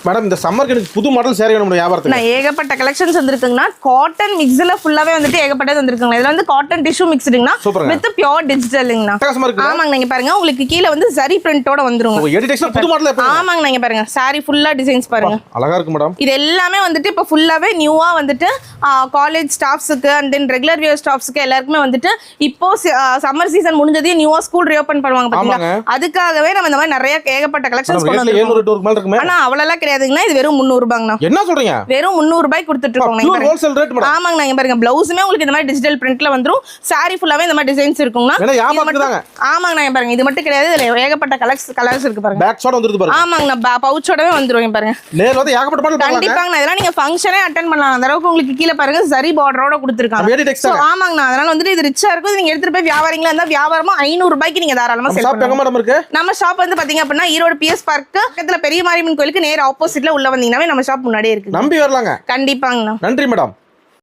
Madam இந்த சம்மருக்கு எனக்கு புது மாடல் சேரீ வேணும் வியாபாரத்துக்கு. நான் ஏகப்பட்ட கலெக்ஷன்ஸ் வந்திருக்குங்கண்ணா. காட்டன் மிக்ஸ்ல ஃபுல்லாவே வந்துட்டு ஏகப்பட்டது வந்திருக்குங்க. இதுல வந்து காட்டன் டிஷ்யூ மிக்ஸ்டுங்கண்ணா வித் பியூர் டிஜிட்டலுங்கண்ணா. ஆமாங்க, நீங்க பாருங்க உங்களுக்கு கீழ வந்து ஜரி பிரிண்டோட வந்துருங்க. புது மாடல். ஆமாங்க, நீங்க பாருங்க சாரி ஃபுல்லா டிசைன்ஸ் பாருங்க, அழகா இருக்கு மேடம். இது எல்லாமே வந்துட்டு இப்ப ஃபுல்லாவே நியூவா வந்துட்டு காலேஜ் ஸ்டாஃப்ஸ்க்கு அண்ட் தென் ரெகுலர் வியர் ஸ்டாஃப்ஸ்க்கு எல்லாருக்குமே வந்துட்டு இப்போ சம்மர் சீசன் முடிஞ்சதே நியூவா ஸ்கூல் ரீஓபன் பண்ணுவாங்க பாத்தீங்களா, அதுக்காகவே நம்ம இந்த மாதிரி நிறைய ஏகப்பட்ட கலெக்ஷன்ஸ் கொண்டு வந்திருக்கோம். ஆனா அவ்வளவு கிடையாதுங்கண்ணா, இது வெறும் 300 ரூபாய்ங்கண்ணா. என்ன சொல்றீங்க? வெறும் 300 ரூபாய்க்கு கொடுத்துட்டு இருக்கோம். ஆமாங்க, நீங்க பாருங்க பிளவுஸுமே உங்களுக்கு இந்த மாதிரி டிஜிட்டல் பிரிண்ட்ல வந்துரும், சாரி ஃபுல்லாவே இந்த மாதிரி டிசைன்ஸ் இருக்குங்கண்ணா. ஆமாங்க, நீங்க பாருங்க இது மட்டும் கிடையாது, இதுல ஏகப்பட்ட கலர்ஸ் இருக்கு பாருங்க. பேக் ஷாட் வந்துருது பாருங்க. ஆமாங்கண்ணா, பவுச்சோடவே வந்துருவீங்க பாருங்க. நேர்ல வந்து ஏகப்பட்ட மாடல் கண்டிப்பாங்கண்ணா, இதெல்லாம் நீங்க ஃபங்க்ஷனே அட்டெண்ட் பண்ணலாம். அந்த அளவுக்கு உங்களுக்கு கீழ பாருங்க சரி பார்டரோட கொடுத்திருக்காங்க. ஆமாங்கண்ணா, அதனால வந்துட்டு இது ரிச்சா இருக்கும். நீங்க எடுத்துட்டு போய் வியாபாரிங்களா இருந்தா வியாபாரமா 500 ரூபாய்க்கு நீங்க தாராளமா சேல் பண்ணலாம். நம்ம ஷாப் வந்து பாத்தீங்க அப்படின்னா ஈரோடு பிஎஸ் பார்க் பக்கத்துல பெரிய மாரியம்மன் கோயிலுக்கு நேர் ஆப்போசிட்ல உள்ள வந்தீங்கன்னாவே நம்ம ஷாப் முன்னாடியே இருக்கு. நம்பி வரலாங்க. கண்டிப்பாங்கண்ணா. நன்றி மேடம்.